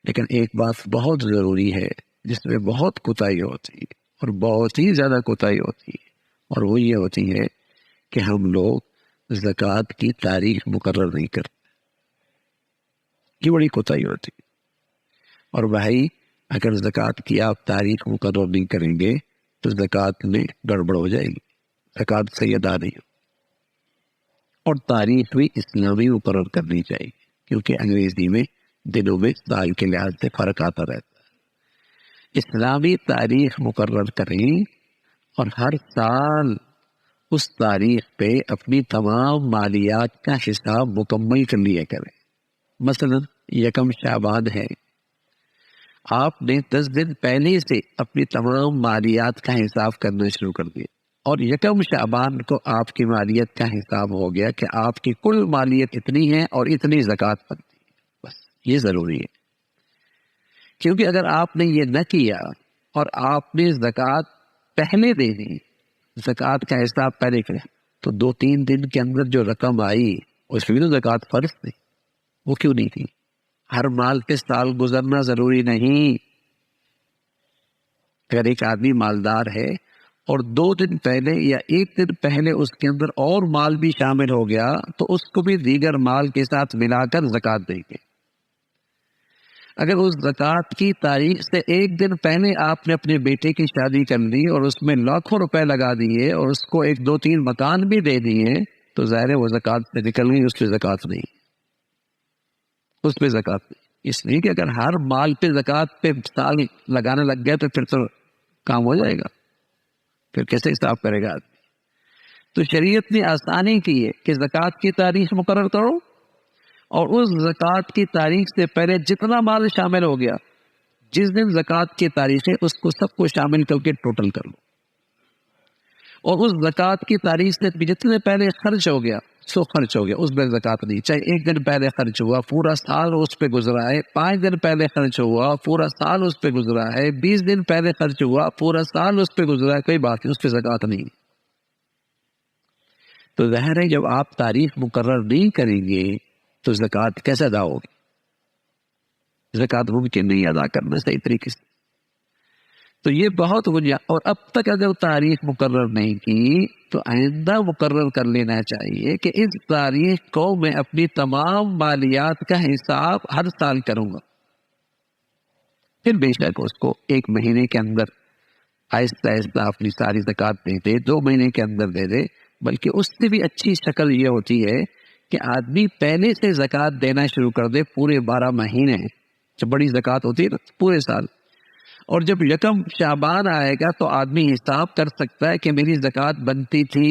لیکن ایک بات بہت ضروری ہے جس میں بہت کوتاہی ہوتی ہے اور بہت ہی زیادہ کوتاہی ہوتی ہے، اور وہ یہ ہوتی ہے کہ ہم لوگ زکوٰۃ کی تاریخ مقرر نہیں کرتے. یہ بڑی کوتاہی ہوتی ہے. اور بھائی اگر زکوٰۃ کی آپ تاریخ مقرر نہیں کریں گے تو زکوٰۃ میں گڑبڑ ہو جائے گی، زکوٰۃ صحیح ادا نہیں ہو. اور تاریخ بھی اسلامی مقرر کرنی چاہیے، کیونکہ انگریزی میں دنوں میں سال کے لحاظ سے فرق آتا رہتا ہے. اسلامی تاریخ مقرر کریں اور ہر سال اس تاریخ پہ اپنی تمام مالیات کا حساب مکمل کر لیا کریں. مثلا یکم شعبان ہے، آپ نے 10 دن پہلے سے اپنی تمام مالیات کا حساب کرنا شروع کر دیا، اور یکم شعبان کو آپ کی مالیت کا حساب ہو گیا کہ آپ کی کل مالیت اتنی ہے اور اتنی زکوٰۃ بنتی ہے. بس یہ ضروری ہے، کیونکہ اگر آپ نے یہ نہ کیا اور آپ نے زکوٰۃ پہلے دے دی، زکوٰۃ کا حساب پہلے کرے، تو 2-3 دن کے اندر جو رقم آئی اس میں بھی تو زکوٰۃ فرض تھی، وہ کیوں نہیں تھی؟ ہر مال کے سال گزرنا ضروری نہیں. اگر ایک آدمی مالدار ہے اور 2 دن پہلے یا 1 دن پہلے اس کے اندر اور مال بھی شامل ہو گیا تو اس کو بھی دیگر مال کے ساتھ ملا کر زکوٰۃ دیں گے. اگر اس زکوٰۃ کی تاریخ سے 1 دن پہلے آپ نے اپنے بیٹے کی شادی کر لی اور اس میں لاکھوں روپے لگا دیے اور اس کو 1-2-3 مکان بھی دے دیے تو ظاہر ہے وہ زکوٰۃ سے نکل گئی، اس پہ زکوٰۃ نہیں، اس پہ زکوٰۃ نہیں. اس لیے کہ اگر ہر مال پہ زکوٰۃ پہ سال لگانے لگ گیا تو پھر تو کام ہو جائے گا، پھر کیسے حساب کرے گا آدمی؟ تو شریعت نے آسانی کی ہے کہ زکوٰۃ کی تاریخ مقرر کرو اور اس زکوٰۃ کی تاریخ سے پہلے جتنا مال شامل ہو گیا، جس دن زکوٰۃ کی تاریخ ہے اس کو سب کو شامل کر کے ٹوٹل کر لو. اور اس زکوٰۃ کی تاریخ سے جتنے پہلے خرچ ہو گیا سو خرچ ہو گیا، اس پہ زکوٰۃ نہیں. چاہے 1 دن پہلے خرچ ہوا پورا سال اس پہ گزرا ہے، 5 دن پہلے خرچ ہوا پورا سال اس پہ گزرا ہے، 20 دن پہلے خرچ ہوا پورا سال اس پہ گزرا ہے، کوئی بات نہیں، اس پہ زکوٰۃ نہیں. تو ظاہر ہے جب آپ تاریخ مقرر نہیں کریں گے تو زکوٰۃ کیسے ادا ہوگی؟ زکوٰۃ ممکن نہیں ادا کرنا صحیح طریقے سے. تو یہ بہت اور اب تک اگر تاریخ مقرر نہیں کی تو آئندہ مقرر کر لینا چاہیے کہ اس تاریخ کو میں اپنی تمام مالیات کا حساب ہر سال کروں گا. پھر بے شک اس کو 1 مہینے کے اندر آہستہ آہستہ اپنی ساری زکوٰۃ دے دے، 2 مہینے کے اندر دے دے، بلکہ اس سے بھی اچھی شکل یہ ہوتی ہے کہ آدمی پہلے سے زکوٰۃ دینا شروع کر دے پورے 12 مہینے. جب بڑی زکوٰۃ ہوتی ہے نا پورے سال، اور جب یکم شعبان آئے گا تو آدمی حساب کر سکتا ہے کہ میری زکوٰۃ بنتی تھی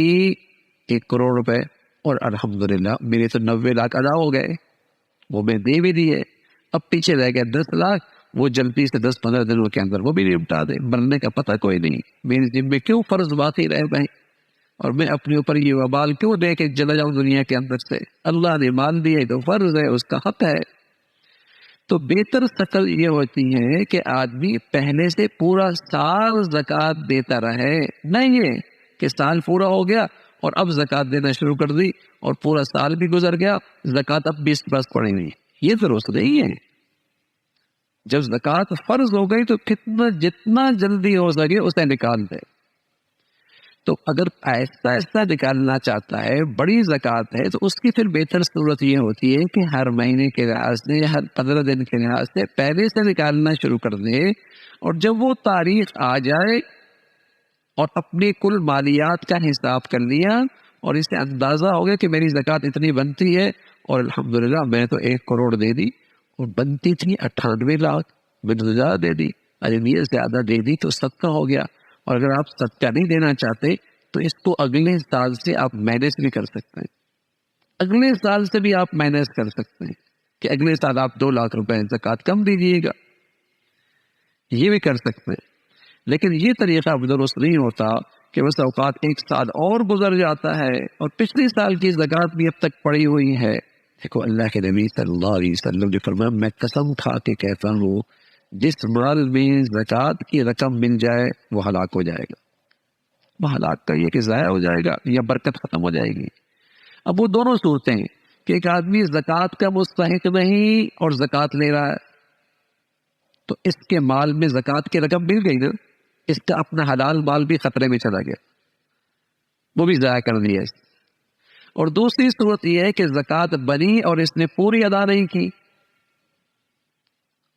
1 کروڑ روپے اور الحمدللہ میرے تو 90 لاکھ ادا ہو گئے، وہ میں دے بھی دیے. اب پیچھے رہ گئے 10 لاکھ، وہ جلدی سے 10-15 دنوں کے اندر وہ بھی نپٹا دے، مرنے کا پتہ کوئی نہیں. میری ذمے کیوں فرض باقی رہے بھائی، اور میں اپنے اوپر یہ وبال کیوں دے کے چلا جاؤں دنیا کے اندر سے؟ اللہ نے مان دیا تو فرض ہے، اس کا حق ہے. تو بہتر شکل یہ ہوتی ہے کہ آدمی پہلے سے پورا سال زکوٰۃ دیتا رہے، نہیں یہ کہ سال پورا ہو گیا اور اب زکوٰۃ دینا شروع کر دی اور پورا سال بھی گزر گیا، زکوٰۃ اب بھی اس کے پاس پڑی ہوئی. یہ درست نہیں ہے. جب زکوٰۃ فرض ہو گئی تو جتنا جلدی ہو سکے اسے نکال دے. تو اگر ایسا ایسا نکالنا چاہتا ہے، بڑی زکوٰۃ ہے، تو اس کی پھر بہتر صورت یہ ہوتی ہے کہ ہر مہینے کے لحاظ سے، ہر 15 دن کے لحاظ سے پہلے سے نکالنا شروع کر دے. اور جب وہ تاریخ آ جائے اور اپنی کل مالیات کا حساب کر لیا اور اسے اندازہ ہو گیا کہ میری زکوٰۃ اتنی بنتی ہے اور الحمدللہ میں تو 1 کروڑ دے دی اور بنتی تھی 98 لاکھ، میں نے زیادہ دے دی، اگر یہ زیادہ دے دی تو صدقہ ہو گیا. اور اگر آپ صدقہ نہیں دینا چاہتے تو اس کو اگلے سال سے آپ مینیج بھی کر سکتے ہیں. اگلے سال سے بھی آپ مینیج کر سکتے ہیں کہ اگلے سال آپ 2 لاکھ روپے زکوٰۃ کم دیجیے گا، یہ بھی کر سکتے ہیں. لیکن یہ طریقہ درست نہیں ہوتا کہ بس اوقات 1 سال اور گزر جاتا ہے اور پچھلے سال کی زکوٰۃ بھی اب تک پڑی ہوئی ہے. دیکھو اللہ کے نبی صلی اللہ علیہ وسلم نے فرمایا، میں قسم کھا کے کہتا ہوں جس مال میں زکوٰۃ کی رقم مل جائے وہ ہلاک ہو جائے گا. وہ ہلاک کا یہ کہ ضائع ہو جائے گا یا برکت ختم ہو جائے گی. اب وہ دونوں صورتیں ہیں کہ ایک آدمی زکوٰۃ کا مستحق نہیں اور زکوٰۃ لے رہا ہے، تو اس کے مال میں زکوٰۃ کی رقم مل گئی نا، اس کا اپنا حلال مال بھی خطرے میں چلا گیا، وہ بھی ضائع کر دیا اس۔ اور دوسری صورت یہ ہے کہ زکوٰۃ بنی اور اس نے پوری ادا نہیں کی،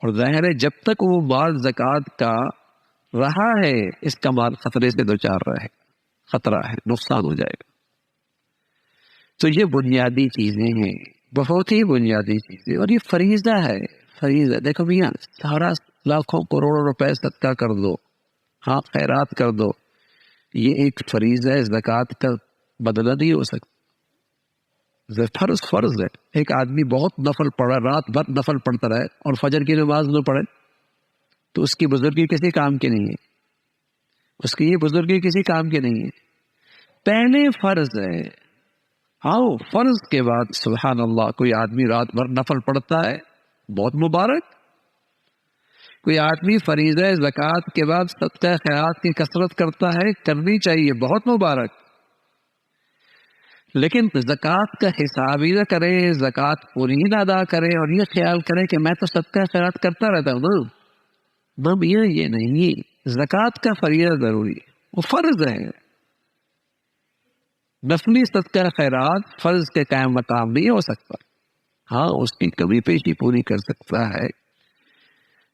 اور ظاہر ہے جب تک وہ مال زکوٰۃ کا رہا ہے اس کا مال خطرے سے دوچار رہا ہے، خطرہ ہے، نقصان ہو جائے گا۔ تو یہ بنیادی چیزیں ہیں، بہت ہی بنیادی چیزیں، اور یہ فریضہ ہے، فریضہ۔ دیکھو میاں، سارا لاکھوں کروڑوں روپے صدقہ کر دو، ہاں خیرات کر دو، یہ ایک فریضہ ہے، زکوٰۃ کا بدلہ نہیں ہو سکتا۔ فرض ہے۔ ایک آدمی بہت نفل پڑھا، رات بھر نفل پڑھتا رہے اور فجر کی نماز نہ پڑھے تو اس کی بزرگی کسی کام کی نہیں ہے، اس کی یہ بزرگی کسی کام کی نہیں ہے۔ پہلے فرض ہے، آؤ فرض کے بعد سبحان اللہ کوئی آدمی رات بھر نفل پڑھتا ہے، بہت مبارک۔ کوئی آدمی فریضہ زکوٰۃ کے بعد صدقہ خیرات کی کثرت کرتا ہے، کرنی چاہیے، بہت مبارک۔ لیکن زکوٰۃ کا حساب ہی نہ کرے، زکوٰۃ پوری ہی نہ ادا کرے اور یہ خیال کرے کہ میں تو صدقہ خیرات کرتا رہتا ہوں نا، نہ میاں یہ نہیں، زکوٰۃ کا فریضہ ضروری ہے، وہ فرض ہے۔ نفلی صدقہ خیرات فرض کے قائم مقام نہیں ہو سکتا، ہاں اس کی کمی پیشی پوری کر سکتا ہے،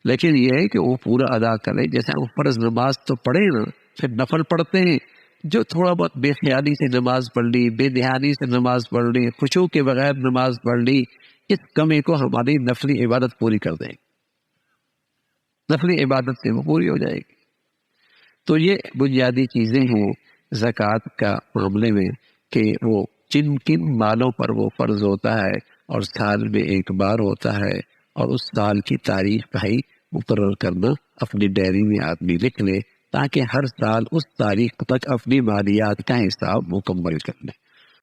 لیکن یہ ہے کہ وہ پورا ادا کرے۔ جیسے وہ فرض نماز تو پڑھے نا، پھر نفل پڑھتے ہیں، جو تھوڑا بہت بے خیالی سے نماز پڑھ لی، بے دھیانی سے نماز پڑھ لی، خشوع کے بغیر نماز پڑھ لی، اس کمی کو ہماری نفلی عبادت پوری کر دیں گے، نفلی عبادت سے وہ پوری ہو جائے گی۔ تو یہ بنیادی چیزیں ہیں زکوٰۃ کا معاملے میں، کہ وہ جن کن مالوں پر وہ فرض ہوتا ہے اور سال میں ایک بار ہوتا ہے، اور اس سال کی تاریخ بھائی مقرر کرنا، اپنی ڈائری میں آدمی لکھ لے تاکہ ہر سال اس تاریخ تک اپنی مالیات کا حساب مکمل کر لے۔